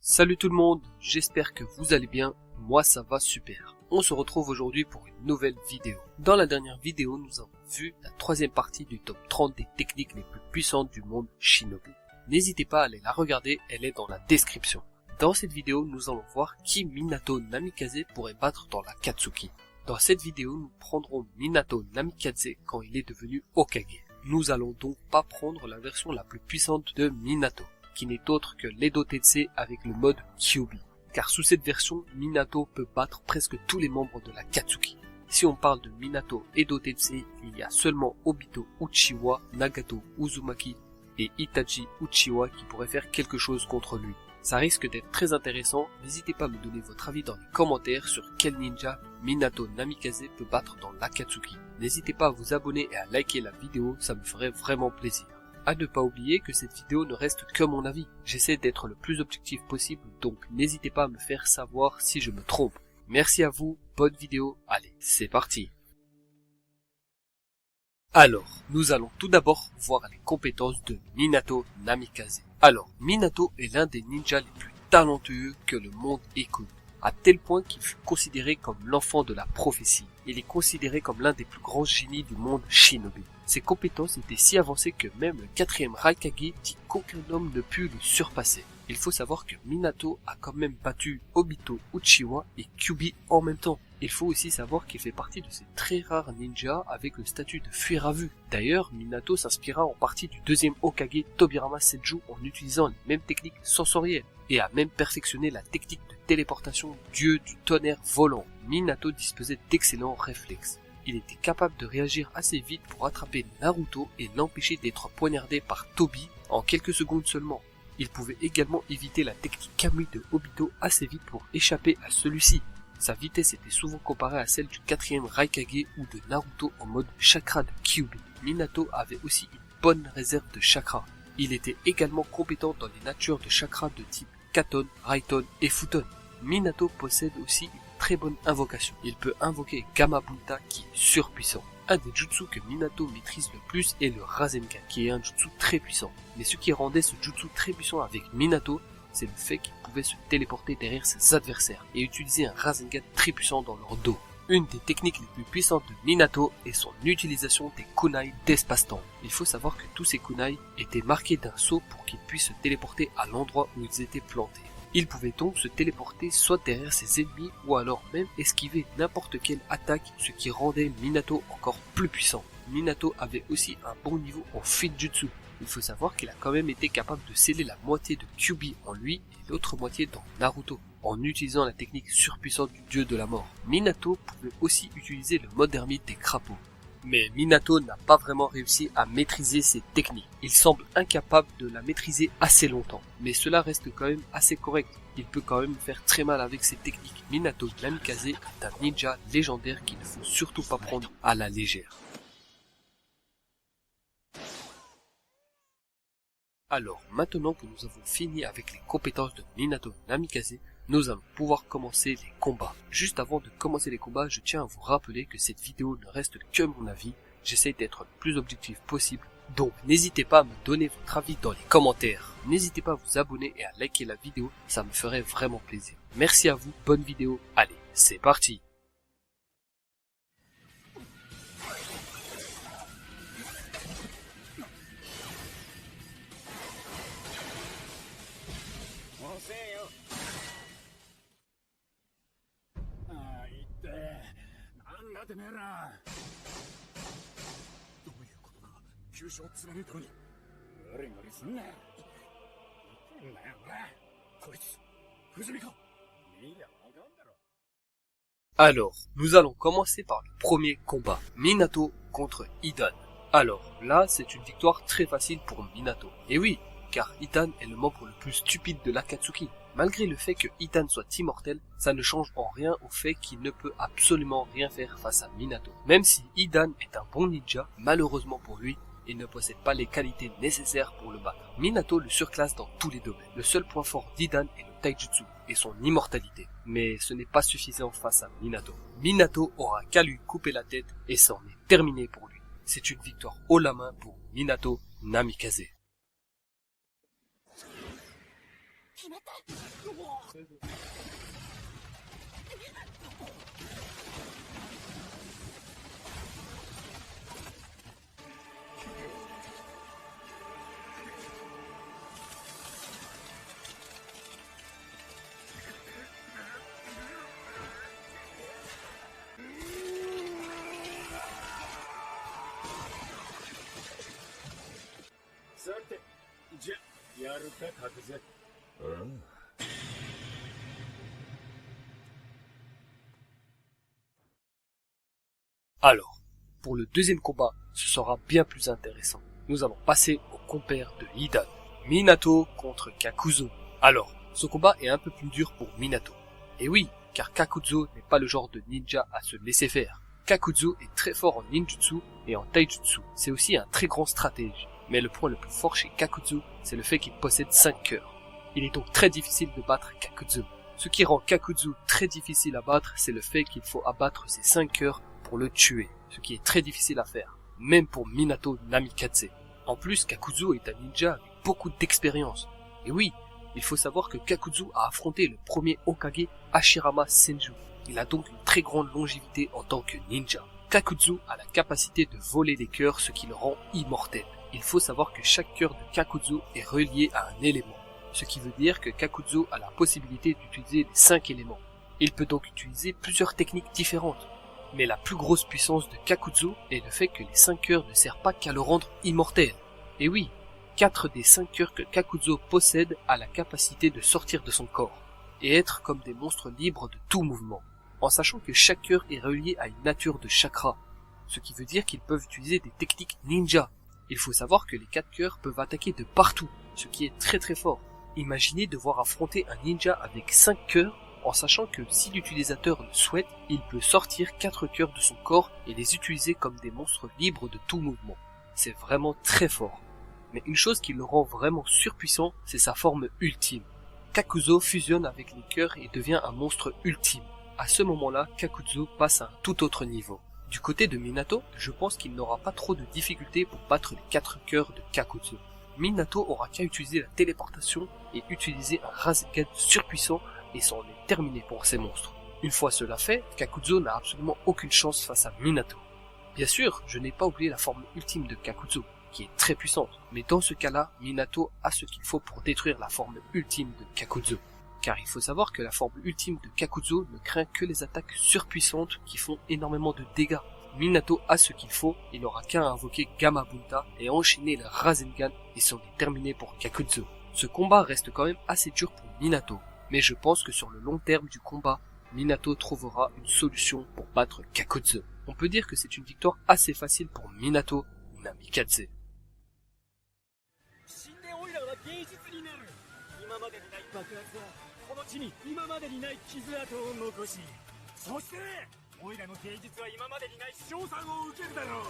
Salut tout le monde, j'espère que vous allez bien, moi ça va super. On se retrouve aujourd'hui pour une nouvelle vidéo. Dans la dernière vidéo, nous avons vu la troisième partie du top 30 des techniques les plus puissantes du monde Shinobi. N'hésitez pas à aller la regarder, elle est dans la description. Dans cette vidéo, nous allons voir qui Minato Namikaze pourrait battre dans l'Akatsuki. Dans cette vidéo, nous prendrons Minato Namikaze quand il est devenu Hokage. Nous allons donc pas prendre la version la plus puissante de Minato, qui n'est autre que l'Edo Tensei avec le mode Kyuubi. Car sous cette version, Minato peut battre presque tous les membres de l'Akatsuki. Si on parle de Minato Edo Tensei, il y a seulement Obito Uchiwa, Nagato Uzumaki et Itachi Uchiwa qui pourraient faire quelque chose contre lui. Ça risque d'être très intéressant, n'hésitez pas à me donner votre avis dans les commentaires sur quel ninja Minato Namikaze peut battre dans l'Akatsuki. N'hésitez pas à vous abonner et à liker la vidéo, ça me ferait vraiment plaisir. À ne pas oublier que cette vidéo ne reste que mon avis. J'essaie d'être le plus objectif possible, donc n'hésitez pas à me faire savoir si je me trompe. Merci à vous, bonne vidéo, allez, c'est parti. Alors, nous allons tout d'abord voir les compétences de Minato Namikaze. Alors, Minato est l'un des ninjas les plus talentueux que le monde ait connu, à tel point qu'il fut considéré comme l'enfant de la prophétie. Il est considéré comme l'un des plus grands génies du monde Shinobi. Ses compétences étaient si avancées que même le 4e Raikage dit qu'aucun homme ne put le surpasser. Il faut savoir que Minato a quand même battu Obito Uchiwa et Kyuubi en même temps. Il faut aussi savoir qu'il fait partie de ces très rares ninjas avec le statut de fuir à vue. D'ailleurs, Minato s'inspira en partie du 2e Hokage Tobirama Senju en utilisant les mêmes techniques sensorielles et a même perfectionné la technique de téléportation dieu du tonnerre volant. Minato disposait d'excellents réflexes. Il était capable de réagir assez vite pour attraper Naruto et l'empêcher d'être poignardé par Tobi en quelques secondes seulement. Il pouvait également éviter la technique Kamui de Obito assez vite pour échapper à celui-ci. Sa vitesse était souvent comparée à celle du 4e Raikage ou de Naruto en mode chakra de Kyuubi. Minato avait aussi une bonne réserve de chakra. Il était également compétent dans les natures de chakra de type Katon, Raiton et Futon. Minato possède aussi une très bonne invocation. Il peut invoquer Gamabunta qui est surpuissant. Un des jutsu que Minato maîtrise le plus est le Rasengan, qui est un jutsu très puissant. Mais ce qui rendait ce jutsu très puissant avec Minato, c'est le fait qu'il pouvait se téléporter derrière ses adversaires et utiliser un Rasengan très puissant dans leur dos. Une des techniques les plus puissantes de Minato est son utilisation des kunai d'espace-temps. Il faut savoir que tous ces kunai étaient marqués d'un sceau pour qu'ils puissent se téléporter à l'endroit où ils étaient plantés. Il pouvait donc se téléporter soit derrière ses ennemis ou alors même esquiver n'importe quelle attaque, ce qui rendait Minato encore plus puissant. Minato avait aussi un bon niveau en Fuinjutsu. Il faut savoir qu'il a quand même été capable de sceller la moitié de Kyuubi en lui et l'autre moitié dans Naruto, en utilisant la technique surpuissante du dieu de la mort. Minato pouvait aussi utiliser le mode ermite des crapauds. Mais Minato n'a pas vraiment réussi à maîtriser ces techniques. Il semble incapable de la maîtriser assez longtemps. Mais cela reste quand même assez correct. Il peut quand même faire très mal avec ces techniques. Minato Namikaze est un ninja légendaire qu'il ne faut surtout pas prendre à la légère. Alors, maintenant que nous avons fini avec les compétences de Minato Namikaze, nous allons pouvoir commencer les combats. Juste avant de commencer les combats, je tiens à vous rappeler que cette vidéo ne reste que mon avis. J'essaie d'être le plus objectif possible, donc n'hésitez pas à me donner votre avis dans les commentaires. N'hésitez pas à vous abonner et à liker la vidéo, ça me ferait vraiment plaisir. Merci à vous, bonne vidéo, allez, c'est parti. Alors, nous allons commencer par le premier combat, Minato contre Hidan. Alors, là, c'est une victoire très facile pour Minato. Et oui, car Hidan est le membre le plus stupide de l'Akatsuki. Malgré le fait que Hidan soit immortel, ça ne change en rien au fait qu'il ne peut absolument rien faire face à Minato. Même si Hidan est un bon ninja, malheureusement pour lui, il ne possède pas les qualités nécessaires pour le battre. Minato le surclasse dans tous les domaines. Le seul point fort d'Hidan est le taijutsu et son immortalité. Mais ce n'est pas suffisant face à Minato. Minato aura qu'à lui couper la tête et c'en est terminé pour lui. C'est une victoire haut la main pour Minato Namikaze. さて、じゃ、やるか、角瀬。Alors, pour le deuxième combat, ce sera bien plus intéressant. Nous allons passer au compère de Hidan, Minato contre Kakuzo. Alors, ce combat est un peu plus dur pour Minato. Et oui, car Kakuzo n'est pas le genre de ninja à se laisser faire. Kakuzo est très fort en ninjutsu et en taijutsu. C'est aussi un très grand stratège. Mais le point le plus fort chez Kakuzo, c'est le fait qu'il possède 5 cœurs. Il est donc très difficile de battre Kakuzo. Ce qui rend Kakuzo très difficile à battre, c'est le fait qu'il faut abattre ses 5 cœurs pour le tuer, ce qui est très difficile à faire, même pour Minato Namikaze. En plus, Kakuzo est un ninja avec beaucoup d'expérience. Et oui, il faut savoir que Kakuzo a affronté le premier Hokage Hashirama Senju. Il a donc une très grande longévité en tant que ninja. Kakuzo a la capacité de voler des cœurs, ce qui le rend immortel. Il faut savoir que chaque cœur de Kakuzo est relié à un élément, ce qui veut dire que Kakuzo a la possibilité d'utiliser les 5 éléments. Il peut donc utiliser plusieurs techniques différentes. Mais la plus grosse puissance de Kakuzo est le fait que les 5 cœurs ne servent pas qu'à le rendre immortel. Et oui, 4 des 5 cœurs que Kakuzo possède a la capacité de sortir de son corps, et être comme des monstres libres de tout mouvement, en sachant que chaque cœur est relié à une nature de chakra, ce qui veut dire qu'ils peuvent utiliser des techniques ninja. Il faut savoir que les 4 cœurs peuvent attaquer de partout, ce qui est très très fort. Imaginez devoir affronter un ninja avec 5 cœurs, en sachant que si l'utilisateur le souhaite, il peut sortir 4 cœurs de son corps et les utiliser comme des monstres libres de tout mouvement. C'est vraiment très fort. Mais une chose qui le rend vraiment surpuissant, c'est sa forme ultime. Kakuzo fusionne avec les cœurs et devient un monstre ultime. À ce moment-là, Kakuzo passe à un tout autre niveau. Du côté de Minato, je pense qu'il n'aura pas trop de difficultés pour battre les 4 cœurs de Kakuzo. Minato aura qu'à utiliser la téléportation et utiliser un Rasengan surpuissant et c'en est terminé pour ces monstres. Une fois cela fait, Kakuzo n'a absolument aucune chance face à Minato. Bien sûr, je n'ai pas oublié la forme ultime de Kakuzo, qui est très puissante, mais dans ce cas-là, Minato a ce qu'il faut pour détruire la forme ultime de Kakuzo. Car il faut savoir que la forme ultime de Kakuzo ne craint que les attaques surpuissantes qui font énormément de dégâts. Minato a ce qu'il faut, il n'aura qu'à invoquer Gamabunta et enchaîner le Rasengan et c'en est terminé pour Kakuzo. Ce combat reste quand même assez dur pour Minato, mais je pense que sur le long terme du combat, Minato trouvera une solution pour battre Kakuzo. On peut dire que c'est une victoire assez facile pour Minato Namikaze. この地に今までにない傷跡を残し、そしてオイラの芸術は今までにない賞賛を受けるだろう。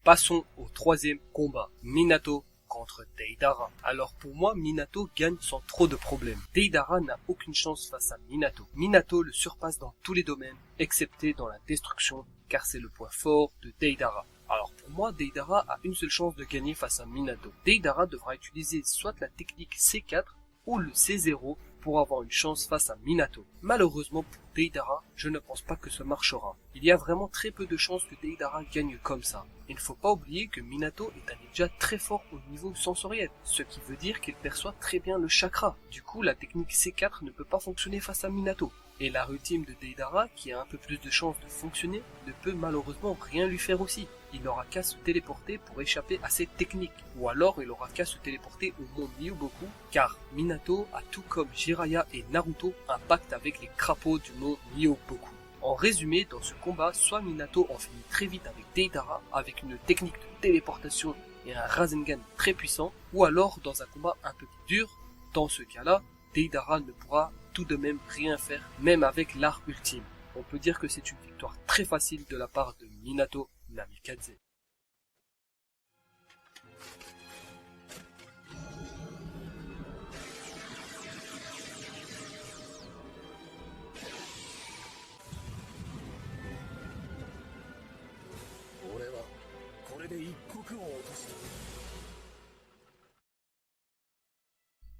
Passons au troisième combat, Minato contre Deidara. Alors pour moi, Minato gagne sans trop de problèmes. Deidara n'a aucune chance face à Minato. Minato le surpasse dans tous les domaines, excepté dans la destruction, car c'est le point fort de Deidara. Alors pour moi, Deidara a une seule chance de gagner face à Minato. Deidara devra utiliser soit la technique C4 ou le C0 pour avoir une chance face à Minato. Malheureusement pour Deidara, je ne pense pas que ce marchera. Il y a vraiment très peu de chances que Deidara gagne comme ça. Il ne faut pas oublier que Minato est un ninja très fort au niveau sensoriel, ce qui veut dire qu'il perçoit très bien le chakra. Du coup, la technique C4 ne peut pas fonctionner face à Minato. Et l'art ultime de Deidara, qui a un peu plus de chances de fonctionner, ne peut malheureusement rien lui faire aussi. Il n'aura qu'à se téléporter pour échapper à cette technique. Ou alors il aura qu'à se téléporter au monde Myoboku, car Minato a tout comme Jiraiya et Naruto un pacte avec les crapauds du monde Myoboku. En résumé, dans ce combat, soit Minato en finit très vite avec Deidara, avec une technique de téléportation et un Rasengan très puissant, ou alors dans un combat un peu plus dur, dans ce cas-là, Deidara ne pourra tout de même rien faire, même avec l'art ultime. On peut dire que c'est une victoire très facile de la part de Minato Namikaze.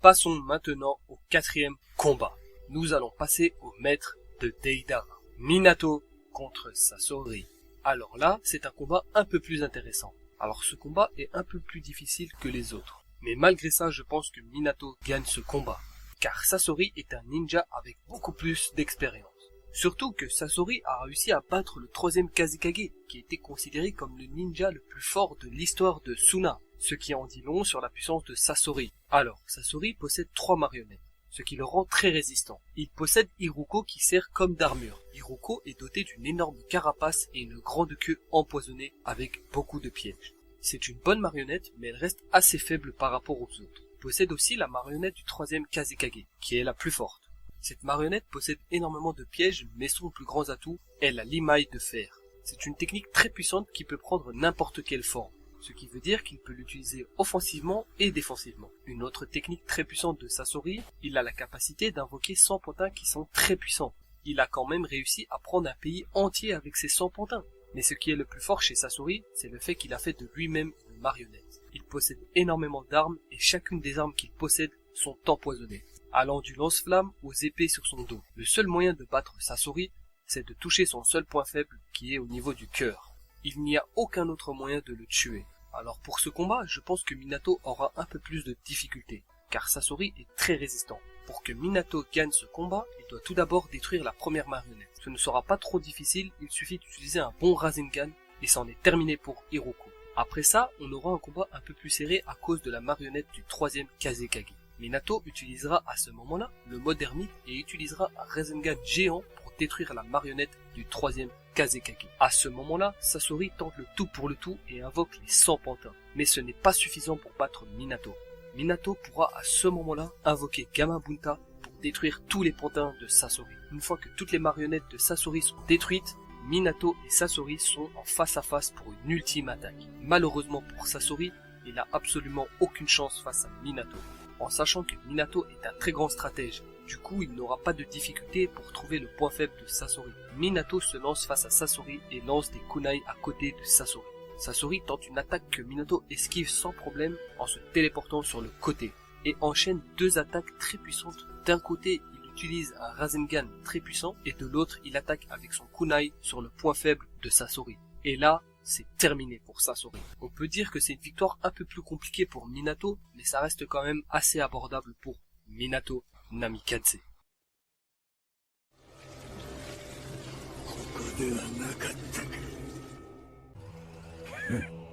Passons maintenant au quatrième combat. Nous allons passer au maître de Deidara. Minato contre Sasori. Alors là, c'est un combat un peu plus intéressant. Alors ce combat est un peu plus difficile que les autres. Mais malgré ça, je pense que Minato gagne ce combat. Car Sasori est un ninja avec beaucoup plus d'expérience. Surtout que Sasori a réussi à battre le troisième Kazekage, qui était considéré comme le ninja le plus fort de l'histoire de Suna, ce qui en dit long sur la puissance de Sasori. Alors, Sasori possède 3 marionnettes, ce qui le rend très résistant. Il possède Iruko qui sert comme d'armure. Iruko est doté d'une énorme carapace et une grande queue empoisonnée avec beaucoup de pièges. C'est une bonne marionnette, mais elle reste assez faible par rapport aux autres. Il possède aussi la marionnette du troisième Kazekage, qui est la plus forte. Cette marionnette possède énormément de pièges, mais son plus grand atout est la limaille de fer. C'est une technique très puissante qui peut prendre n'importe quelle forme, ce qui veut dire qu'il peut l'utiliser offensivement et défensivement. Une autre technique très puissante de Sasori, il a la capacité d'invoquer 100 pantins qui sont très puissants. Il a quand même réussi à prendre un pays entier avec ses 100 pantins. Mais ce qui est le plus fort chez Sasori, c'est le fait qu'il a fait de lui-même une marionnette. Il possède énormément d'armes et chacune des armes qu'il possède sont empoisonnées, allant du lance-flamme aux épées sur son dos. Le seul moyen de battre Sasori, c'est de toucher son seul point faible qui est au niveau du cœur. Il n'y a aucun autre moyen de le tuer. Alors pour ce combat, je pense que Minato aura un peu plus de difficultés, car Sasori est très résistant. Pour que Minato gagne ce combat, il doit tout d'abord détruire la première marionnette. Ce ne sera pas trop difficile, il suffit d'utiliser un bon Rasengan et c'en est terminé pour Iruko. Après ça, on aura un combat un peu plus serré à cause de la marionnette du troisième Kazekage. Minato utilisera à ce moment-là le mode ermite et utilisera un Rasengan géant pour détruire la marionnette du troisième Kazekage. À ce moment-là, Sasori tente le tout pour le tout et invoque les 100 pantins. Mais ce n'est pas suffisant pour battre Minato. Minato pourra à ce moment-là invoquer Gamabunta pour détruire tous les pantins de Sasori. Une fois que toutes les marionnettes de Sasori sont détruites, Minato et Sasori sont en face à face pour une ultime attaque. Malheureusement pour Sasori, il n'a absolument aucune chance face à Minato. En sachant que Minato est un très grand stratège, du coup il n'aura pas de difficulté pour trouver le point faible de Sasori. Minato se lance face à Sasori et lance des kunai à côté de Sasori. Sasori tente une attaque que Minato esquive sans problème en se téléportant sur le côté et enchaîne 2 attaques très puissantes. D'un côté, il utilise un Rasengan très puissant et de l'autre, il attaque avec son kunai sur le point faible de Sasori. Et là, c'est terminé pour Sasori. On peut dire que c'est une victoire un peu plus compliquée pour Minato, mais ça reste quand même assez abordable pour Minato Namikaze.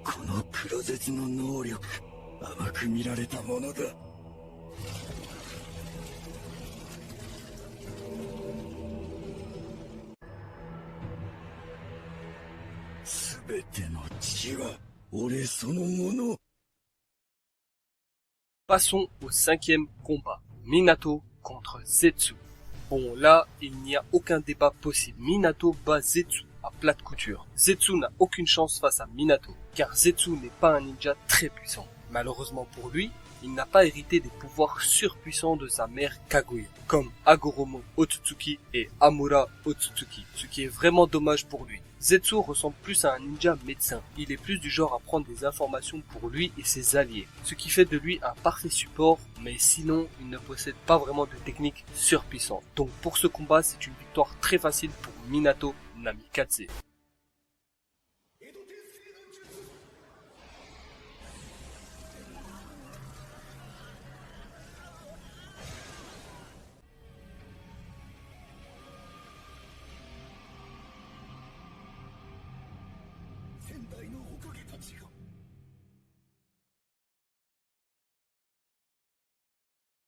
この黒絶の能力、甘く見られたものだ。すべての血は俺そのもの。 Passons au 5e combat. Minato contre Zetsu. Bon, là, il n'y a aucun débat possible. Minato bat Zetsu à plate couture. Zetsu n'a aucune chance face à Minato, car Zetsu n'est pas un ninja très puissant. Malheureusement pour lui, il n'a pas hérité des pouvoirs surpuissants de sa mère Kaguya, comme Hagoromo Otsutsuki et Amura Otsutsuki, ce qui est vraiment dommage pour lui. Zetsu ressemble plus à un ninja médecin. Il est plus du genre à prendre des informations pour lui et ses alliés, ce qui fait de lui un parfait support, mais sinon, il ne possède pas vraiment de technique surpuissante. Donc pour ce combat, c'est une victoire très facile pour Minato Namikaze.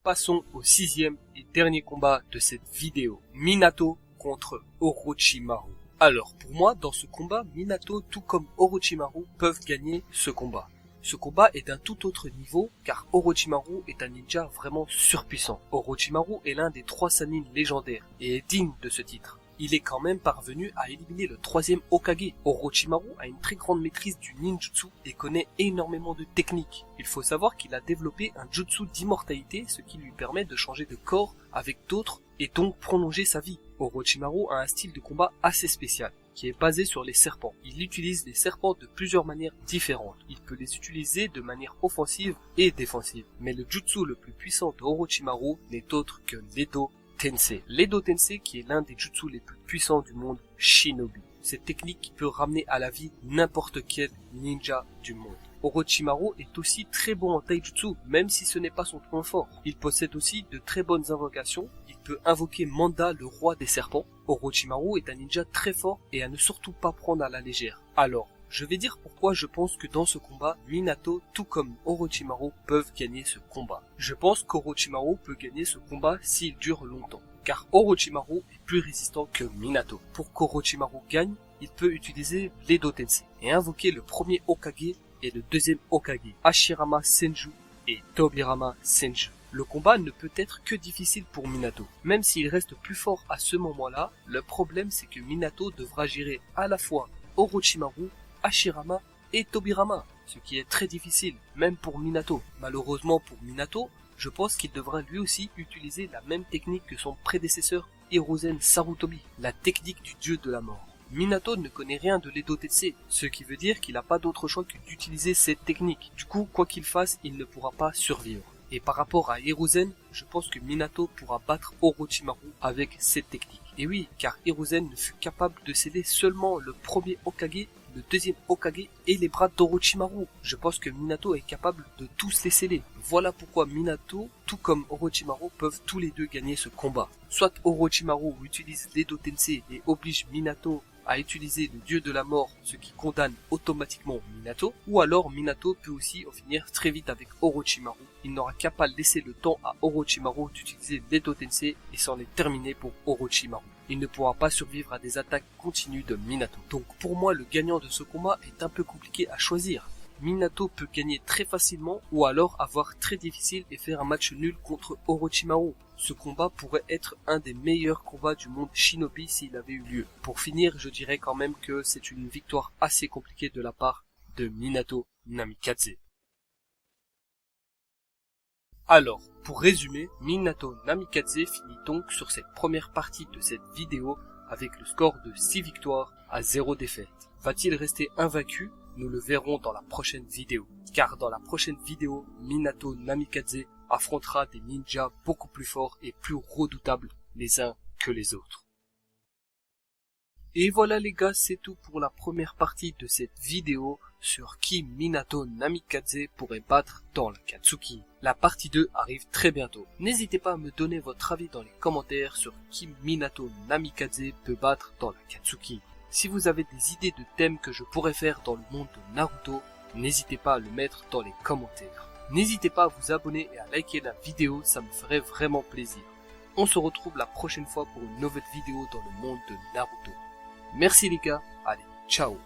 Passons au 6e et dernier combat de cette vidéo. Minato contre Orochimaru. Alors, pour moi, dans ce combat, Minato, tout comme Orochimaru, peuvent gagner ce combat. Ce combat est d'un tout autre niveau, car Orochimaru est un ninja vraiment surpuissant. Orochimaru est l'un des 3 Sannin légendaires, et est digne de ce titre. Il est quand même parvenu à éliminer le 3e Hokage. Orochimaru a une très grande maîtrise du ninjutsu et connaît énormément de techniques. Il faut savoir qu'il a développé un jutsu d'immortalité, ce qui lui permet de changer de corps avec d'autres et donc prolonger sa vie. Orochimaru a un style de combat assez spécial, qui est basé sur les serpents. Il utilise les serpents de plusieurs manières différentes. Il peut les utiliser de manière offensive et défensive. Mais le jutsu le plus puissant de Orochimaru n'est autre que l'Edo Tensei. L'Edo Tensei qui est l'un des jutsu les plus puissants du monde shinobi. Cette technique peut ramener à la vie n'importe quel ninja du monde. Orochimaru est aussi très bon en taijutsu, même si ce n'est pas son point fort. Il possède aussi de très bonnes invocations. Il peut invoquer Manda, le roi des serpents. Orochimaru est un ninja très fort et à ne surtout pas prendre à la légère. Alors, je vais dire pourquoi je pense que dans ce combat, Minato, tout comme Orochimaru, peuvent gagner ce combat. Je pense qu'Orochimaru peut gagner ce combat s'il dure longtemps, car Orochimaru est plus résistant que Minato. Pour qu'Orochimaru gagne, il peut utiliser l'Edo Tensei et invoquer le premier Hokage et le deuxième Hokage, Hashirama Senju et Tobirama Senju. Le combat ne peut être que difficile pour Minato. Même s'il reste plus fort à ce moment-là, le problème c'est que Minato devra gérer à la fois Orochimaru, Hashirama et Tobirama, ce qui est très difficile, même pour Minato. Malheureusement pour Minato, je pense qu'il devra lui aussi utiliser la même technique que son prédécesseur Hiruzen Sarutobi, la technique du dieu de la mort. Minato ne connaît rien de l'Edo Tensei, ce qui veut dire qu'il n'a pas d'autre choix que d'utiliser cette technique. Du coup, quoi qu'il fasse, il ne pourra pas survivre. Et par rapport à Hiruzen, je pense que Minato pourra battre Orochimaru avec cette technique. Et oui, car Hiruzen ne fut capable de sceller seulement le premier Hokage, le deuxième Hokage et les bras d'Orochimaru. Je pense que Minato est capable de tous les sceller. Voilà pourquoi Minato, tout comme Orochimaru, peuvent tous les deux gagner ce combat. Soit Orochimaru utilise l'Edo Tensei et oblige Minato à utiliser le dieu de la mort, ce qui condamne automatiquement Minato, ou alors Minato peut aussi en finir très vite avec Orochimaru. Il n'aura qu'à pas laisser le temps à Orochimaru d'utiliser l'Edo Tensei et c'en est terminé pour Orochimaru. Il ne pourra pas survivre à des attaques continues de Minato. Donc pour moi, le gagnant de ce combat est un peu compliqué à choisir. Minato peut gagner très facilement ou alors avoir très difficile et faire un match nul contre Orochimaru. Ce combat pourrait être un des meilleurs combats du monde shinobi s'il avait eu lieu. Pour finir, je dirais quand même que c'est une victoire assez compliquée de la part de Minato Namikaze. Alors, pour résumer, Minato Namikaze finit donc sur cette première partie de cette vidéo avec le score de 6 victoires à 0 défaite. Va-t-il rester invaincu ? Nous le verrons dans la prochaine vidéo. Car dans la prochaine vidéo, Minato Namikaze affrontera des ninjas beaucoup plus forts et plus redoutables les uns que les autres. Et voilà les gars, c'est tout pour la première partie de cette vidéo sur qui Minato Namikaze pourrait battre dans la Katsuki. La partie 2 arrive très bientôt. N'hésitez pas à me donner votre avis dans les commentaires sur qui Minato Namikaze peut battre dans la Katsuki. Si vous avez des idées de thèmes que je pourrais faire dans le monde de Naruto, n'hésitez pas à le mettre dans les commentaires. N'hésitez pas à vous abonner et à liker la vidéo, ça me ferait vraiment plaisir. On se retrouve la prochaine fois pour une nouvelle vidéo dans le monde de Naruto. Merci les gars, allez, ciao.